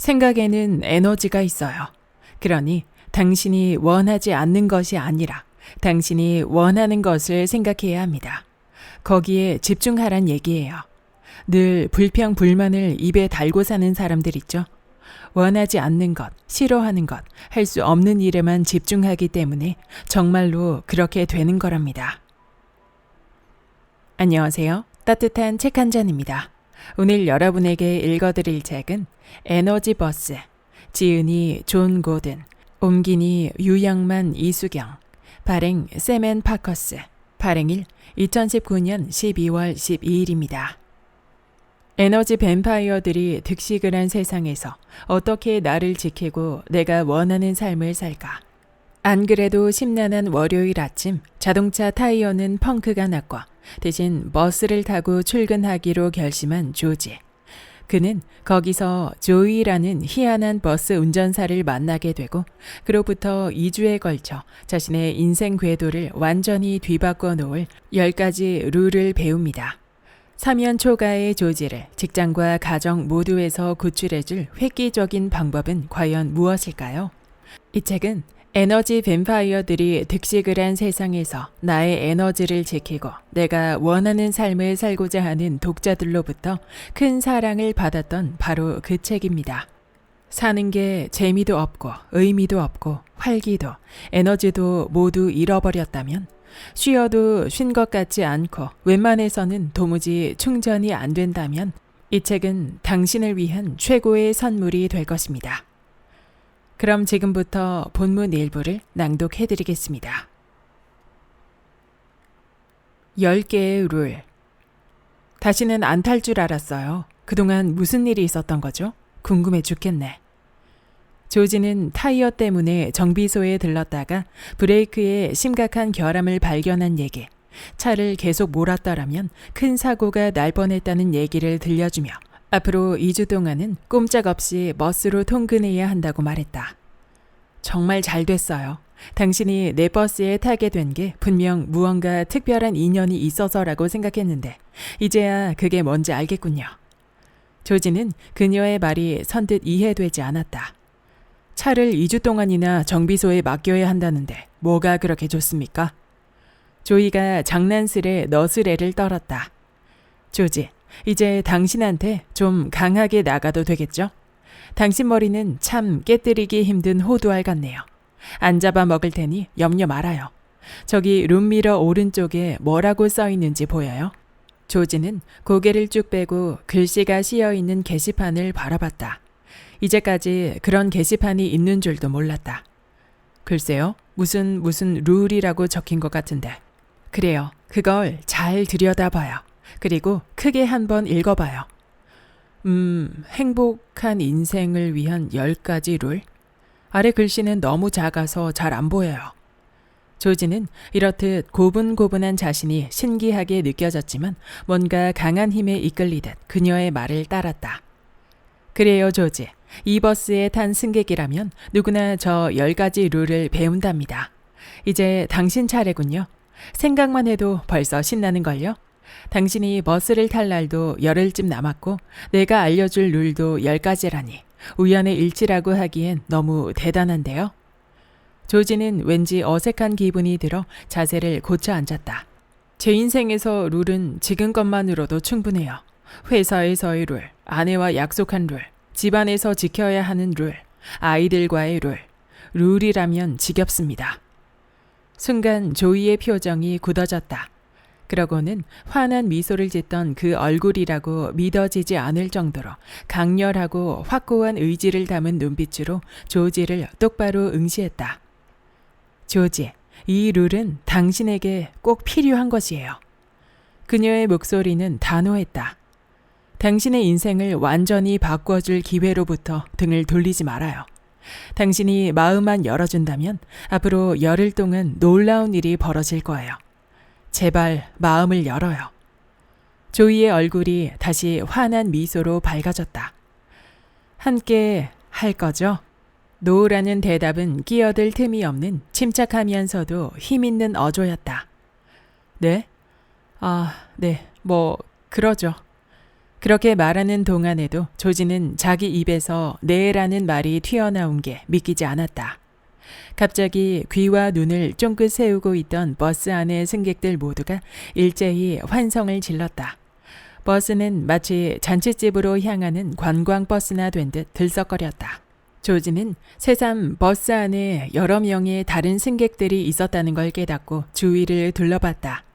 생각에는 에너지가 있어요. 그러니 당신이 원하지 않는 것이 아니라 당신이 원하는 것을 생각해야 합니다. 거기에 집중하란 얘기예요. 늘 불평, 불만을 입에 달고 사는 사람들 있죠. 원하지 않는 것, 싫어하는 것, 할 수 없는 일에만 집중하기 때문에 정말로 그렇게 되는 거랍니다. 안녕하세요. 따뜻한 책 한 잔입니다. 오늘 여러분에게 읽어드릴 책은 에너지 버스, 지은이 존 고든, 옮기니 유영만 이수경, 발행 샘 & 파커스, 발행일 2019년 12월 12일입니다. 에너지 뱀파이어들이 득식을 한 세상에서 어떻게 나를 지키고 내가 원하는 삶을 살까? 안 그래도 심란한 월요일 아침 자동차 타이어는 펑크가 났고 대신 버스를 타고 출근하기로 결심한 조지. 그는 거기서 조이라는 희한한 버스 운전사를 만나게 되고 그로부터 2주에 걸쳐 자신의 인생 궤도를 완전히 뒤바꿔 놓을 10가지 룰을 배웁니다. 사면 초가의 조지를 직장과 가정 모두에서 구출해줄 획기적인 방법은 과연 무엇일까요? 이 책은 에너지 뱀파이어들이 득식을 한 세상에서 나의 에너지를 지키고 내가 원하는 삶을 살고자 하는 독자들로부터 큰 사랑을 받았던 바로 그 책입니다. 사는 게 재미도 없고 의미도 없고 활기도 에너지도 모두 잃어버렸다면 쉬어도 쉰 것 같지 않고 웬만해서는 도무지 충전이 안 된다면 이 책은 당신을 위한 최고의 선물이 될 것입니다. 그럼 지금부터 본문 일부를 낭독해드리겠습니다. 10개의 룰. 다시는 안 탈 줄 알았어요. 그동안 무슨 일이 있었던 거죠? 궁금해 죽겠네. 조지는 타이어 때문에 정비소에 들렀다가 브레이크에 심각한 결함을 발견한 얘기, 차를 계속 몰았더라면 큰 사고가 날 뻔했다는 얘기를 들려주며 앞으로 2주 동안은 꼼짝없이 버스로 통근해야 한다고 말했다. 정말 잘 됐어요. 당신이 내 버스에 타게 된 게 분명 무언가 특별한 인연이 있어서라고 생각했는데 이제야 그게 뭔지 알겠군요. 조지는 그녀의 말이 선뜻 이해되지 않았다. 차를 2주 동안이나 정비소에 맡겨야 한다는데 뭐가 그렇게 좋습니까? 조이가 장난스레 너스레를 떨었다. 조지, 이제 당신한테 좀 강하게 나가도 되겠죠? 당신 머리는 참 깨뜨리기 힘든 호두알 같네요. 안 잡아먹을 테니 염려 말아요. 저기 룸미러 오른쪽에 뭐라고 써 있는지 보여요? 조지는 고개를 쭉 빼고 글씨가 씌어있는 게시판을 바라봤다. 이제까지 그런 게시판이 있는 줄도 몰랐다. 글쎄요, 무슨 룰이라고 적힌 것 같은데. 그래요, 그걸 잘 들여다봐요. 그리고 크게 한번 읽어봐요. 행복한 인생을 위한 10가지 룰? 아래 글씨는 너무 작아서 잘 안 보여요. 조지는 이렇듯 고분고분한 자신이 신기하게 느껴졌지만 뭔가 강한 힘에 이끌리듯 그녀의 말을 따랐다. 그래요, 조지. 이 버스에 탄 승객이라면 누구나 저 10가지 룰을 배운답니다. 이제 당신 차례군요. 생각만 해도 벌써 신나는걸요? 당신이 버스를 탈 날도 열흘쯤 남았고 내가 알려줄 룰도 10가지라니 우연의 일치라고 하기엔 너무 대단한데요? 조지는 왠지 어색한 기분이 들어 자세를 고쳐 앉았다. 제 인생에서 룰은 지금 것만으로도 충분해요. 회사에서의 룰, 아내와 약속한 룰, 집안에서 지켜야 하는 룰, 아이들과의 룰. 룰이라면 지겹습니다. 순간 조이의 표정이 굳어졌다. 그러고는 환한 미소를 짓던 그 얼굴이라고 믿어지지 않을 정도로 강렬하고 확고한 의지를 담은 눈빛으로 조지를 똑바로 응시했다. 조지, 이 룰은 당신에게 꼭 필요한 것이에요. 그녀의 목소리는 단호했다. 당신의 인생을 완전히 바꿔줄 기회로부터 등을 돌리지 말아요. 당신이 마음만 열어준다면 앞으로 열흘 동안 놀라운 일이 벌어질 거예요. 제발 마음을 열어요. 조이의 얼굴이 다시 환한 미소로 밝아졌다. 함께 할 거죠? 노라는 대답은 끼어들 틈이 없는 침착하면서도 힘있는 어조였다. 네? 네, 그러죠. 그렇게 말하는 동안에도 조지는 자기 입에서 네라는 말이 튀어나온 게 믿기지 않았다. 갑자기 귀와 눈을 쫑긋 세우고 있던 버스 안의 승객들 모두가 일제히 환성을 질렀다. 버스는 마치 잔칫집으로 향하는 관광버스나 된 듯 들썩거렸다. 조지는 새삼 버스 안에 여러 명의 다른 승객들이 있었다는 걸 깨닫고 주위를 둘러봤다.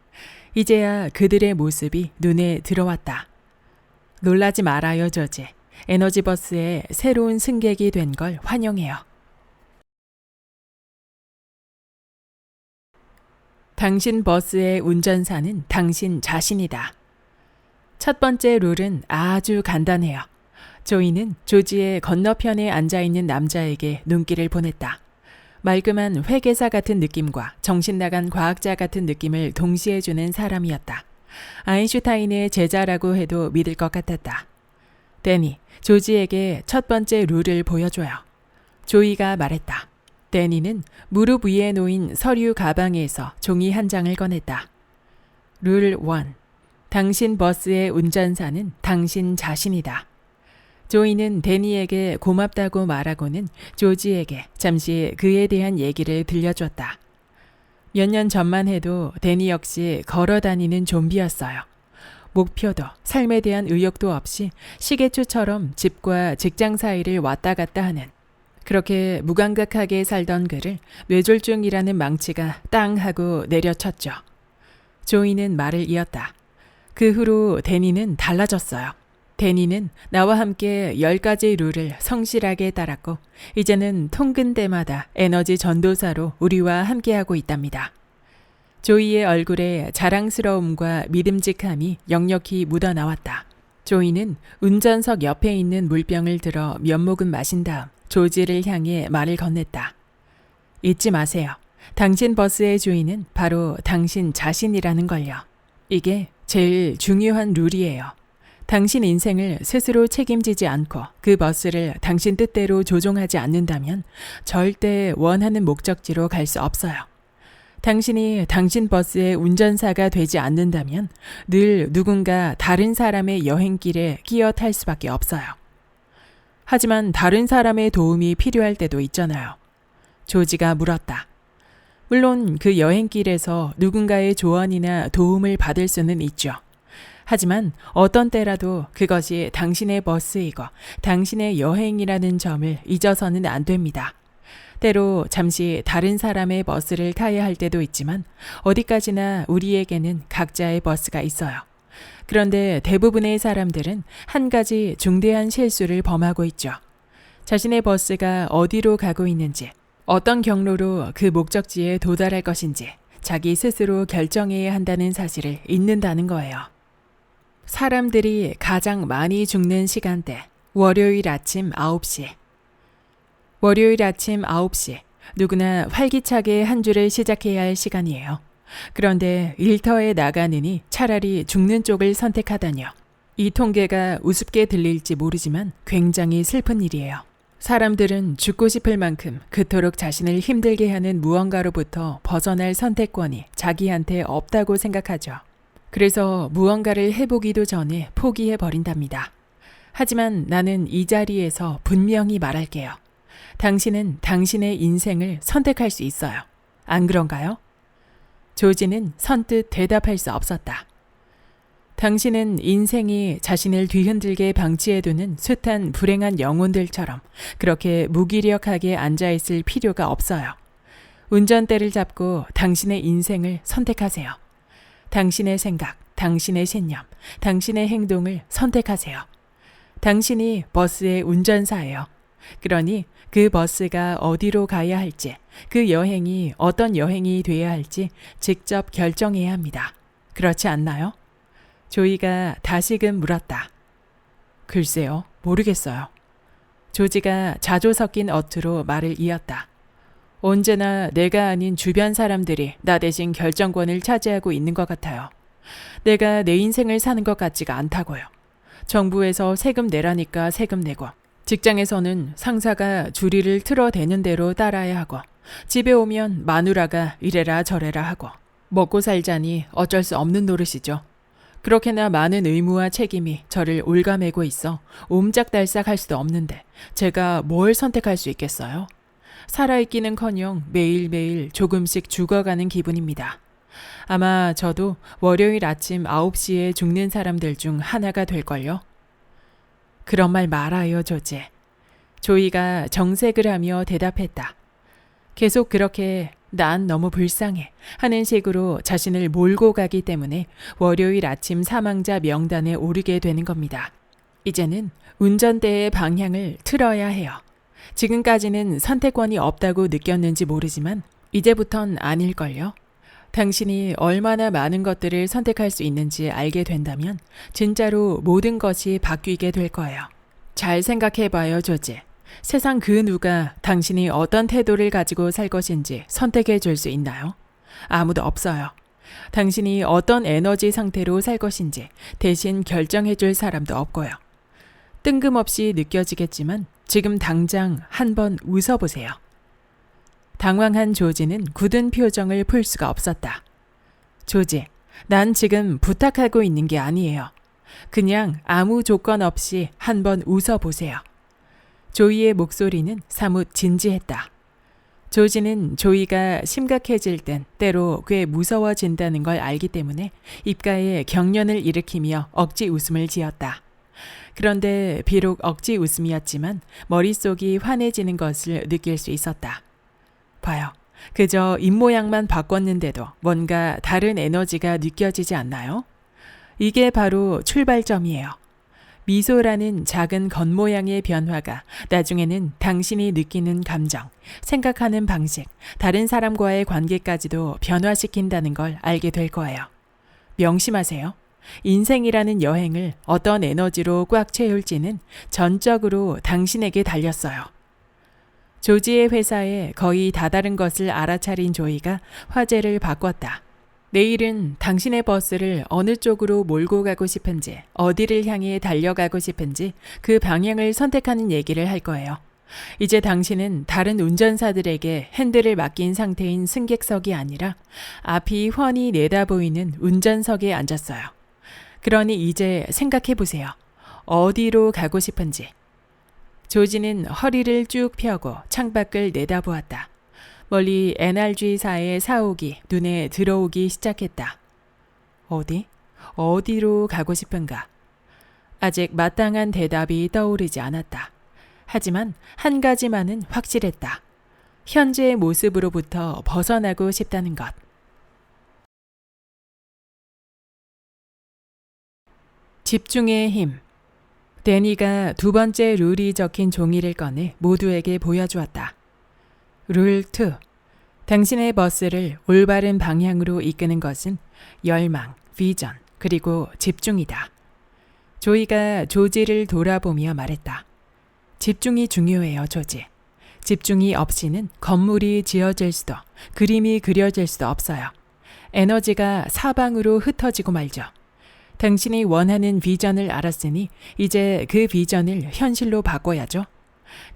이제야 그들의 모습이 눈에 들어왔다. 놀라지 말아요, 조지. 에너지버스에 새로운 승객이 된 걸 환영해요. 당신 버스의 운전사는 당신 자신이다. 첫 번째 룰은 아주 간단해요. 조이는 조지의 건너편에 앉아있는 남자에게 눈길을 보냈다. 말끔한 회계사 같은 느낌과 정신나간 과학자 같은 느낌을 동시에 주는 사람이었다. 아인슈타인의 제자라고 해도 믿을 것 같았다. 데니, 조지에게 첫 번째 룰을 보여줘요. 조이가 말했다. 데니는 무릎 위에 놓인 서류 가방에서 종이 한 장을 꺼냈다. 룰 1. 당신 버스의 운전사는 당신 자신이다. 조이는 데니에게 고맙다고 말하고는 조지에게 잠시 그에 대한 얘기를 들려줬다. 몇 년 전만 해도 데니 역시 걸어다니는 좀비였어요. 목표도 삶에 대한 의욕도 없이 시계추처럼 집과 직장 사이를 왔다 갔다 하는, 그렇게 무감각하게 살던 그를 뇌졸중이라는 망치가 땅 하고 내려쳤죠. 조이는 말을 이었다. 그 후로 데니는 달라졌어요. 데니는 나와 함께 10가지 룰을 성실하게 따랐고 이제는 통근 때마다 에너지 전도사로 우리와 함께하고 있답니다. 조이의 얼굴에 자랑스러움과 믿음직함이 역력히 묻어나왔다. 조이는 운전석 옆에 있는 물병을 들어 몇 모금 마신 다음 조지를 향해 말을 건넸다. 잊지 마세요. 당신 버스의 주인은 바로 당신 자신이라는 걸요. 이게 제일 중요한 룰이에요. 당신 인생을 스스로 책임지지 않고 그 버스를 당신 뜻대로 조종하지 않는다면 절대 원하는 목적지로 갈 수 없어요. 당신이 당신 버스의 운전사가 되지 않는다면 늘 누군가 다른 사람의 여행길에 끼어 탈 수밖에 없어요. 하지만 다른 사람의 도움이 필요할 때도 있잖아요. 조지가 물었다. 물론 그 여행길에서 누군가의 조언이나 도움을 받을 수는 있죠. 하지만 어떤 때라도 그것이 당신의 버스이고 당신의 여행이라는 점을 잊어서는 안 됩니다. 때로 잠시 다른 사람의 버스를 타야 할 때도 있지만 어디까지나 우리에게는 각자의 버스가 있어요. 그런데 대부분의 사람들은 한 가지 중대한 실수를 범하고 있죠. 자신의 버스가 어디로 가고 있는지, 어떤 경로로 그 목적지에 도달할 것인지 자기 스스로 결정해야 한다는 사실을 잊는다는 거예요. 사람들이 가장 많이 죽는 시간대, 월요일 아침 9시. 월요일 아침 9시, 누구나 활기차게 한 주를 시작해야 할 시간이에요. 그런데 일터에 나가느니 차라리 죽는 쪽을 선택하다니요. 이 통계가 우습게 들릴지 모르지만 굉장히 슬픈 일이에요. 사람들은 죽고 싶을 만큼 그토록 자신을 힘들게 하는 무언가로부터 벗어날 선택권이 자기한테 없다고 생각하죠. 그래서 무언가를 해보기도 전에 포기해버린답니다. 하지만 나는 이 자리에서 분명히 말할게요. 당신은 당신의 인생을 선택할 수 있어요. 안 그런가요? 조지는 선뜻 대답할 수 없었다. 당신은 인생이 자신을 뒤흔들게 방치해두는 숱한 불행한 영혼들처럼 그렇게 무기력하게 앉아있을 필요가 없어요. 운전대를 잡고 당신의 인생을 선택하세요. 당신의 생각, 당신의 신념, 당신의 행동을 선택하세요. 당신이 버스의 운전사예요. 그러니 그 버스가 어디로 가야 할지, 그 여행이 어떤 여행이 돼야 할지 직접 결정해야 합니다. 그렇지 않나요? 조이가 다시금 물었다. 글쎄요, 모르겠어요. 조지가 자조 섞인 어투로 말을 이었다. 언제나 내가 아닌 주변 사람들이 나 대신 결정권을 차지하고 있는 것 같아요. 내가 내 인생을 사는 것 같지가 않다고요. 정부에서 세금 내라니까 세금 내고, 직장에서는 상사가 주리를 틀어대는 대로 따라야 하고, 집에 오면 마누라가 이래라 저래라 하고, 먹고 살자니 어쩔 수 없는 노릇이죠. 그렇게나 많은 의무와 책임이 저를 올가매고 있어 옴짝달싹할 수도 없는데 제가 뭘 선택할 수 있겠어요? 살아있기는커녕 매일매일 조금씩 죽어가는 기분입니다. 아마 저도 월요일 아침 9시에 죽는 사람들 중 하나가 될걸요? 그런 말 말아요, 조지. 조이가 정색을 하며 대답했다. 계속 그렇게 난 너무 불쌍해 하는 식으로 자신을 몰고 가기 때문에 월요일 아침 사망자 명단에 오르게 되는 겁니다. 이제는 운전대의 방향을 틀어야 해요. 지금까지는 선택권이 없다고 느꼈는지 모르지만 이제부턴 아닐걸요. 당신이 얼마나 많은 것들을 선택할 수 있는지 알게 된다면 진짜로 모든 것이 바뀌게 될 거예요. 잘 생각해봐요, 조지. 세상 그 누가 당신이 어떤 태도를 가지고 살 것인지 선택해 줄 수 있나요? 아무도 없어요. 당신이 어떤 에너지 상태로 살 것인지 대신 결정해 줄 사람도 없고요. 뜬금없이 느껴지겠지만 지금 당장 한번 웃어보세요. 당황한 조지는 굳은 표정을 풀 수가 없었다. 조지, 난 지금 부탁하고 있는 게 아니에요. 그냥 아무 조건 없이 한번 웃어보세요. 조이의 목소리는 사뭇 진지했다. 조지는 조이가 심각해질 땐 때로 꽤 무서워진다는 걸 알기 때문에 입가에 경련을 일으키며 억지 웃음을 지었다. 그런데 비록 억지 웃음이었지만 머릿속이 환해지는 것을 느낄 수 있었다. 봐요. 그저 입모양만 바꿨는데도 뭔가 다른 에너지가 느껴지지 않나요? 이게 바로 출발점이에요. 미소라는 작은 겉모양의 변화가 나중에는 당신이 느끼는 감정, 생각하는 방식, 다른 사람과의 관계까지도 변화시킨다는 걸 알게 될 거예요. 명심하세요. 인생이라는 여행을 어떤 에너지로 꽉 채울지는 전적으로 당신에게 달렸어요. 조지의 회사에 거의 다다른 것을 알아차린 조이가 화제를 바꿨다. 내일은 당신의 버스를 어느 쪽으로 몰고 가고 싶은지, 어디를 향해 달려가고 싶은지 그 방향을 선택하는 얘기를 할 거예요. 이제 당신은 다른 운전사들에게 핸들을 맡긴 상태인 승객석이 아니라 앞이 훤히 내다보이는 운전석에 앉았어요. 그러니 이제 생각해 보세요. 어디로 가고 싶은지. 조지는 허리를 쭉 펴고 창밖을 내다보았다. 멀리 NRG사의 사옥이 눈에 들어오기 시작했다. 어디로 가고 싶은가? 아직 마땅한 대답이 떠오르지 않았다. 하지만 한 가지만은 확실했다. 현재의 모습으로부터 벗어나고 싶다는 것. 집중의 힘. 데니가 두 번째 룰이 적힌 종이를 꺼내 모두에게 보여주었다. 룰 2. 당신의 버스를 올바른 방향으로 이끄는 것은 열망, 비전, 그리고 집중이다. 조이가 조지를 돌아보며 말했다. 집중이 중요해요, 조지. 집중이 없이는 건물이 지어질 수도, 그림이 그려질 수도 없어요. 에너지가 사방으로 흩어지고 말죠. 당신이 원하는 비전을 알았으니 이제 그 비전을 현실로 바꿔야죠.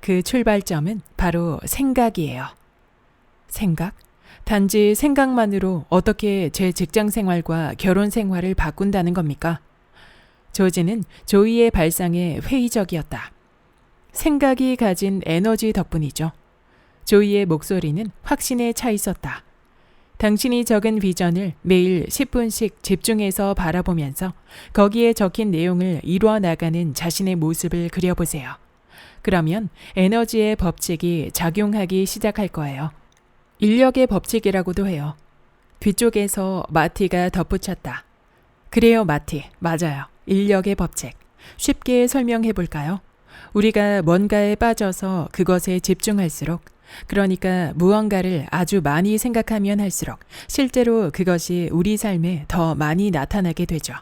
그 출발점은 바로 생각이에요. 생각? 단지 생각만으로 어떻게 제 직장 생활과 결혼 생활을 바꾼다는 겁니까? 조지는 조이의 발상에 회의적이었다. 생각이 가진 에너지 덕분이죠. 조이의 목소리는 확신에 차 있었다. 당신이 적은 비전을 매일 10분씩 집중해서 바라보면서 거기에 적힌 내용을 이루어 나가는 자신의 모습을 그려보세요. 그러면 에너지의 법칙이 작용하기 시작할 거예요. 인력의 법칙이라고도 해요. 뒤쪽에서 마티가 덧붙였다. 그래요, 마티. 맞아요. 인력의 법칙. 쉽게 설명해 볼까요? 우리가 뭔가에 빠져서 그것에 집중할수록, 그러니까 무언가를 아주 많이 생각하면 할수록 실제로 그것이 우리 삶에 더 많이 나타나게 되죠.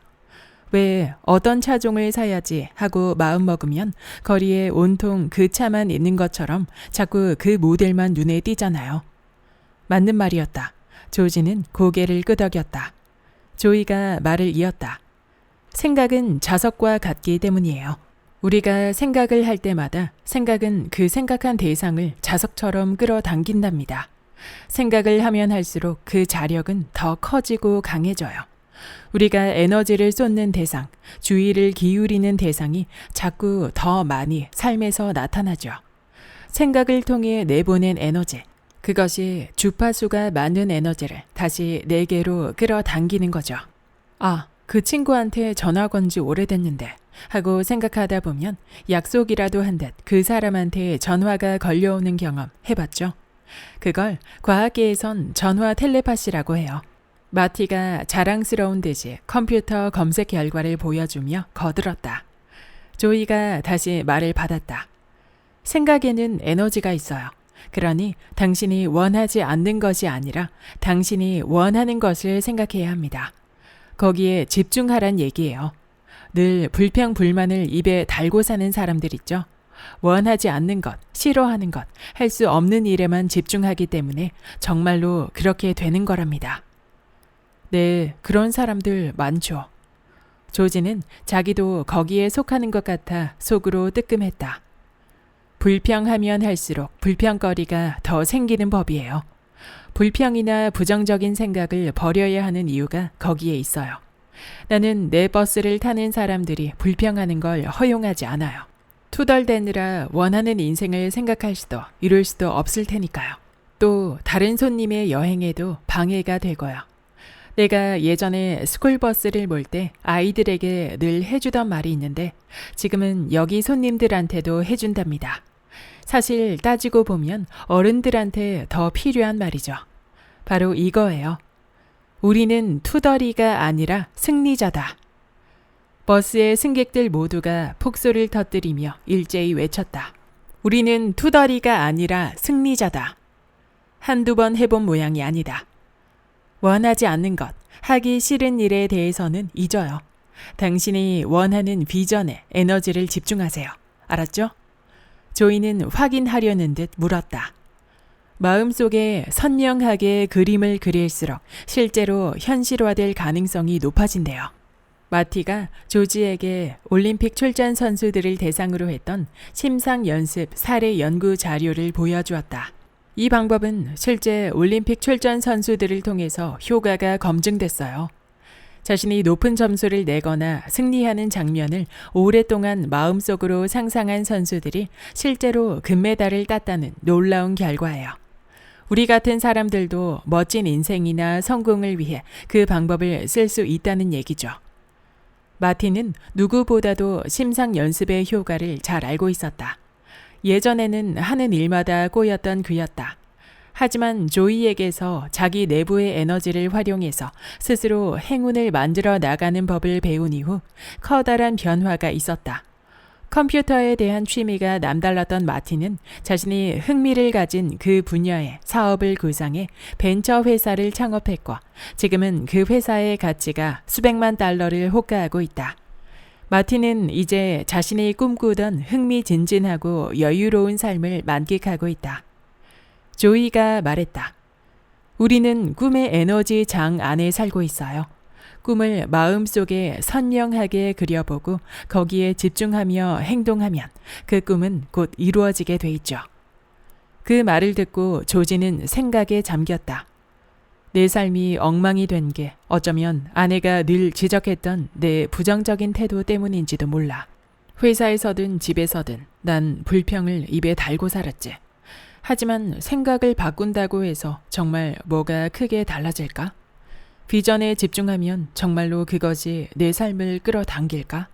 왜 어떤 차종을 사야지 하고 마음먹으면 거리에 온통 그 차만 있는 것처럼 자꾸 그 모델만 눈에 띄잖아요. 맞는 말이었다. 조지는 고개를 끄덕였다. 조이가 말을 이었다. 생각은 자석과 같기 때문이에요. 우리가 생각을 할 때마다 생각은 그 생각한 대상을 자석처럼 끌어당긴답니다. 생각을 하면 할수록 그 자력은 더 커지고 강해져요. 우리가 에너지를 쏟는 대상, 주의를 기울이는 대상이 자꾸 더 많이 삶에서 나타나죠. 생각을 통해 내보낸 에너지, 그것이 주파수가 많은 에너지를 다시 내게로 끌어당기는 거죠. 아, 그 친구한테 전화 건 지 오래됐는데 하고 생각하다 보면 약속이라도 한 듯 그 사람한테 전화가 걸려오는 경험 해봤죠? 그걸 과학계에선 전화 텔레파시라고 해요. 마티가 자랑스러운 듯이 컴퓨터 검색 결과를 보여주며 거들었다. 조이가 다시 말을 받았다. 생각에는 에너지가 있어요. 그러니 당신이 원하지 않는 것이 아니라 당신이 원하는 것을 생각해야 합니다. 거기에 집중하란 얘기예요. 늘 불평불만을 입에 달고 사는 사람들 있죠. 원하지 않는 것, 싫어하는 것, 할 수 없는 일에만 집중하기 때문에 정말로 그렇게 되는 거랍니다. 네, 그런 사람들 많죠. 조지는 자기도 거기에 속하는 것 같아 속으로 뜨끔했다. 불평하면 할수록 불평거리가 더 생기는 법이에요. 불평이나 부정적인 생각을 버려야 하는 이유가 거기에 있어요. 나는 내 버스를 타는 사람들이 불평하는 걸 허용하지 않아요. 투덜대느라 원하는 인생을 생각할 수도 이룰 수도 없을 테니까요. 또 다른 손님의 여행에도 방해가 되고요. 내가 예전에 스쿨버스를 몰 때 아이들에게 늘 해주던 말이 있는데 지금은 여기 손님들한테도 해준답니다. 사실 따지고 보면 어른들한테 더 필요한 말이죠. 바로 이거예요. 우리는 투덜이가 아니라 승리자다. 버스의 승객들 모두가 폭소를 터뜨리며 일제히 외쳤다. 우리는 투덜이가 아니라 승리자다. 한두 번 해본 모양이 아니다. 원하지 않는 것, 하기 싫은 일에 대해서는 잊어요. 당신이 원하는 비전에 에너지를 집중하세요. 알았죠? 조이는 확인하려는 듯 물었다. 마음속에 선명하게 그림을 그릴수록 실제로 현실화될 가능성이 높아진대요. 마티가 조지에게 올림픽 출전 선수들을 대상으로 했던 심상 연습 사례 연구 자료를 보여주었다. 이 방법은 실제 올림픽 출전 선수들을 통해서 효과가 검증됐어요. 자신이 높은 점수를 내거나 승리하는 장면을 오랫동안 마음속으로 상상한 선수들이 실제로 금메달을 땄다는 놀라운 결과예요. 우리 같은 사람들도 멋진 인생이나 성공을 위해 그 방법을 쓸 수 있다는 얘기죠. 마티는 누구보다도 심상 연습의 효과를 잘 알고 있었다. 예전에는 하는 일마다 꼬였던 그였다. 하지만 조이에게서 자기 내부의 에너지를 활용해서 스스로 행운을 만들어 나가는 법을 배운 이후 커다란 변화가 있었다. 컴퓨터에 대한 취미가 남달랐던 마티는 자신이 흥미를 가진 그 분야의 사업을 구상해 벤처 회사를 창업했고 지금은 그 회사의 가치가 수백만 달러를 호가하고 있다. 마티는 이제 자신이 꿈꾸던 흥미진진하고 여유로운 삶을 만끽하고 있다. 조이가 말했다. 우리는 꿈의 에너지 장 안에 살고 있어요. 꿈을 마음속에 선명하게 그려보고 거기에 집중하며 행동하면 그 꿈은 곧 이루어지게 돼 있죠. 그 말을 듣고 조지는 생각에 잠겼다. 내 삶이 엉망이 된 게 어쩌면 아내가 늘 지적했던 내 부정적인 태도 때문인지도 몰라. 회사에서든 집에서든 난 불평을 입에 달고 살았지. 하지만 생각을 바꾼다고 해서 정말 뭐가 크게 달라질까? 비전에 집중하면 정말로 그것이 내 삶을 끌어당길까?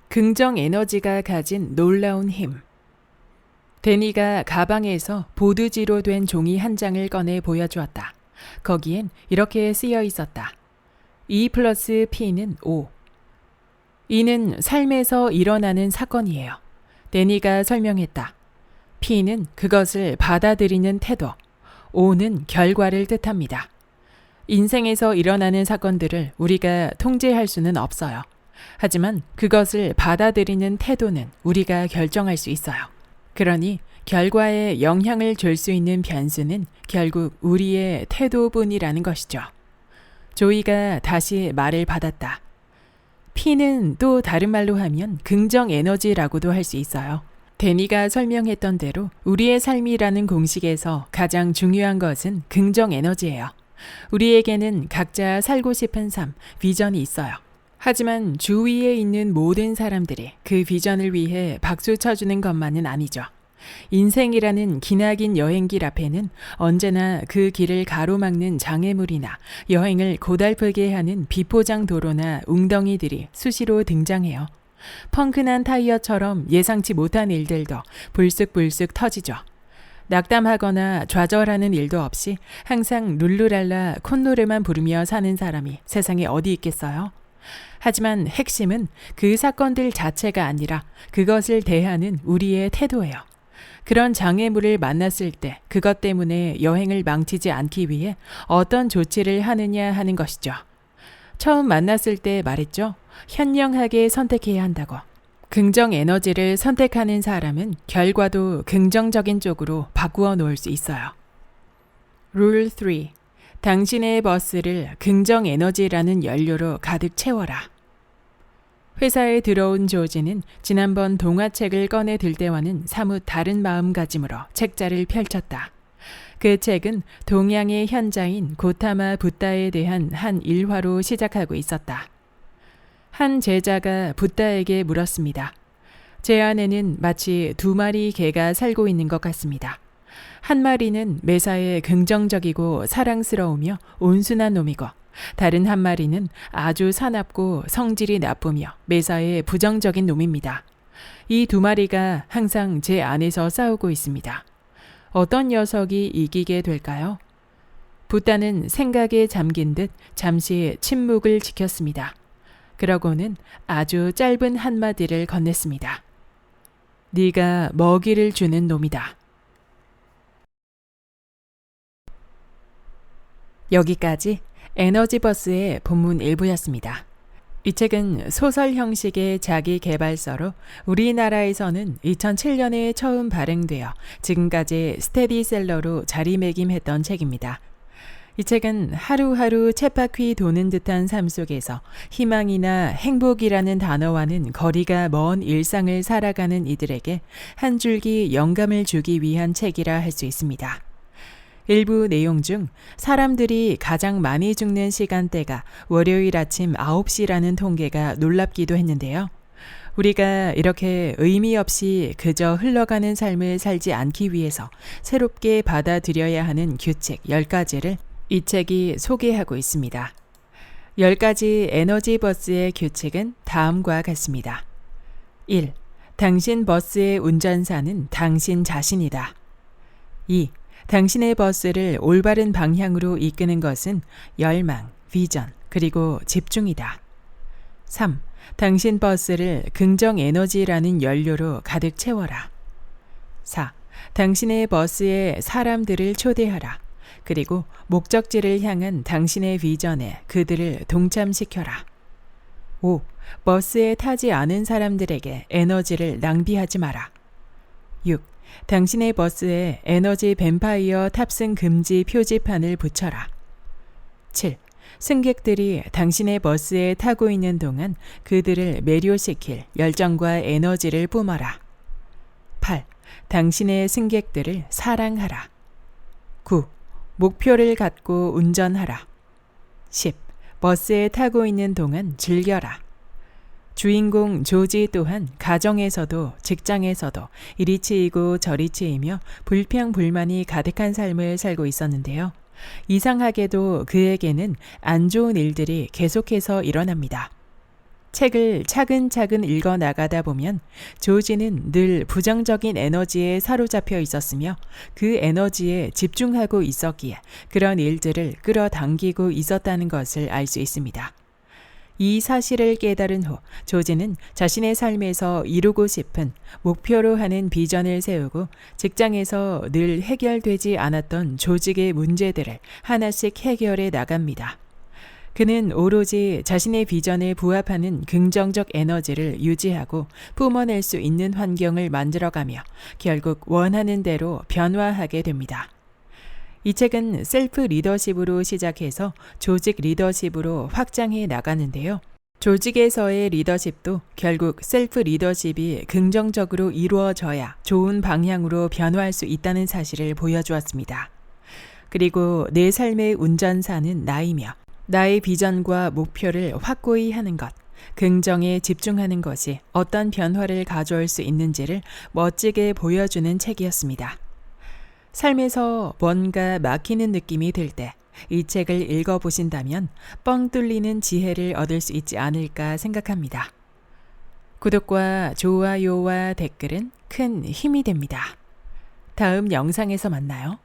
긍정 에너지가 가진 놀라운 힘. 데니가 가방에서 보드지로 된 종이 한 장을 꺼내 보여주었다. 거기엔 이렇게 쓰여 있었다. 2 플러스 P는 5. 이는 삶에서 일어나는 사건이에요. 데니가 설명했다. P는 그것을 받아들이는 태도, O는 결과를 뜻합니다. 인생에서 일어나는 사건들을 우리가 통제할 수는 없어요. 하지만 그것을 받아들이는 태도는 우리가 결정할 수 있어요. 그러니 결과에 영향을 줄 수 있는 변수는 결국 우리의 태도뿐이라는 것이죠. 조이가 다시 말을 받았다. P는 또 다른 말로 하면 긍정 에너지라고도 할 수 있어요. 데니가 설명했던 대로 우리의 삶이라는 공식에서 가장 중요한 것은 긍정 에너지예요. 우리에게는 각자 살고 싶은 삶, 비전이 있어요. 하지만 주위에 있는 모든 사람들이 그 비전을 위해 박수 쳐주는 것만은 아니죠. 인생이라는 기나긴 여행길 앞에는 언제나 그 길을 가로막는 장애물이나 여행을 고달프게 하는 비포장 도로나 웅덩이들이 수시로 등장해요. 펑크난 타이어처럼 예상치 못한 일들도 불쑥불쑥 터지죠. 낙담하거나 좌절하는 일도 없이 항상 룰루랄라 콧노래만 부르며 사는 사람이 세상에 어디 있겠어요? 하지만 핵심은 그 사건들 자체가 아니라 그것을 대하는 우리의 태도예요. 그런 장애물을 만났을 때 그것 때문에 여행을 망치지 않기 위해 어떤 조치를 하느냐 하는 것이죠. 처음 만났을 때 말했죠. 현명하게 선택해야 한다고. 긍정 에너지를 선택하는 사람은 결과도 긍정적인 쪽으로 바꾸어 놓을 수 있어요. 룰 3. 당신의 버스를 긍정 에너지라는 연료로 가득 채워라. 회사에 들어온 조지는 지난번 동화책을 꺼내 들 때와는 사뭇 다른 마음가짐으로 책자를 펼쳤다. 그 책은 동양의 현자인 고타마 붓다에 대한 한 일화로 시작하고 있었다. 한 제자가 붓다에게 물었습니다. 제 안에는 마치 두 마리 개가 살고 있는 것 같습니다. 한 마리는 매사에 긍정적이고 사랑스러우며 온순한 놈이고 다른 한 마리는 아주 사납고 성질이 나쁘며 매사에 부정적인 놈입니다. 이 두 마리가 항상 제 안에서 싸우고 있습니다. 어떤 녀석이 이기게 될까요? 붓다는 생각에 잠긴 듯 잠시 침묵을 지켰습니다. 그러고는 아주 짧은 한마디를 건넸습니다. 네가 먹이를 주는 놈이다. 여기까지 에너지버스의 본문 일부였습니다. 이 책은 소설 형식의 자기 개발서로 우리나라에서는 2007년에 처음 발행되어 지금까지 스테디셀러로 자리매김했던 책입니다. 이 책은 하루하루 쳇바퀴 도는 듯한 삶 속에서 희망이나 행복이라는 단어와는 거리가 먼 일상을 살아가는 이들에게 한 줄기 영감을 주기 위한 책이라 할 수 있습니다. 일부 내용 중 사람들이 가장 많이 죽는 시간대가 월요일 아침 9시라는 통계가 놀랍기도 했는데요. 우리가 이렇게 의미 없이 그저 흘러가는 삶을 살지 않기 위해서 새롭게 받아들여야 하는 규칙 10가지를 이 책이 소개하고 있습니다. 10가지 에너지 버스의 규칙은 다음과 같습니다. 1. 당신 버스의 운전사는 당신 자신이다. 2. 당신의 버스를 올바른 방향으로 이끄는 것은 열망, 비전, 그리고 집중이다. 3. 당신 버스를 긍정 에너지라는 연료로 가득 채워라. 4. 당신의 버스에 사람들을 초대하라. 그리고 목적지를 향한 당신의 비전에 그들을 동참시켜라. 5. 버스에 타지 않은 사람들에게 에너지를 낭비하지 마라. 6. 당신의 버스에 에너지 뱀파이어 탑승 금지 표지판을 붙여라. 7. 승객들이 당신의 버스에 타고 있는 동안 그들을 매료시킬 열정과 에너지를 뿜어라. 8. 당신의 승객들을 사랑하라. 9. 목표를 갖고 운전하라. 10. 버스에 타고 있는 동안 즐겨라. 주인공 조지 또한 가정에서도 직장에서도 이리 치이고 저리 치이며 불평불만이 가득한 삶을 살고 있었는데요. 이상하게도 그에게는 안 좋은 일들이 계속해서 일어납니다. 책을 차근차근 읽어 나가다 보면 조지는 늘 부정적인 에너지에 사로잡혀 있었으며 그 에너지에 집중하고 있었기에 그런 일들을 끌어당기고 있었다는 것을 알 수 있습니다. 이 사실을 깨달은 후 조지는 자신의 삶에서 이루고 싶은 목표로 하는 비전을 세우고 직장에서 늘 해결되지 않았던 조직의 문제들을 하나씩 해결해 나갑니다. 그는 오로지 자신의 비전에 부합하는 긍정적 에너지를 유지하고 뿜어낼 수 있는 환경을 만들어가며 결국 원하는 대로 변화하게 됩니다. 이 책은 셀프 리더십으로 시작해서 조직 리더십으로 확장해 나가는데요. 조직에서의 리더십도 결국 셀프 리더십이 긍정적으로 이루어져야 좋은 방향으로 변화할 수 있다는 사실을 보여주었습니다. 그리고 내 삶의 운전사는 나이며 나의 비전과 목표를 확고히 하는 것, 긍정에 집중하는 것이 어떤 변화를 가져올 수 있는지를 멋지게 보여주는 책이었습니다. 삶에서 뭔가 막히는 느낌이 들 때 이 책을 읽어보신다면 뻥 뚫리는 지혜를 얻을 수 있지 않을까 생각합니다. 구독과 좋아요와 댓글은 큰 힘이 됩니다. 다음 영상에서 만나요.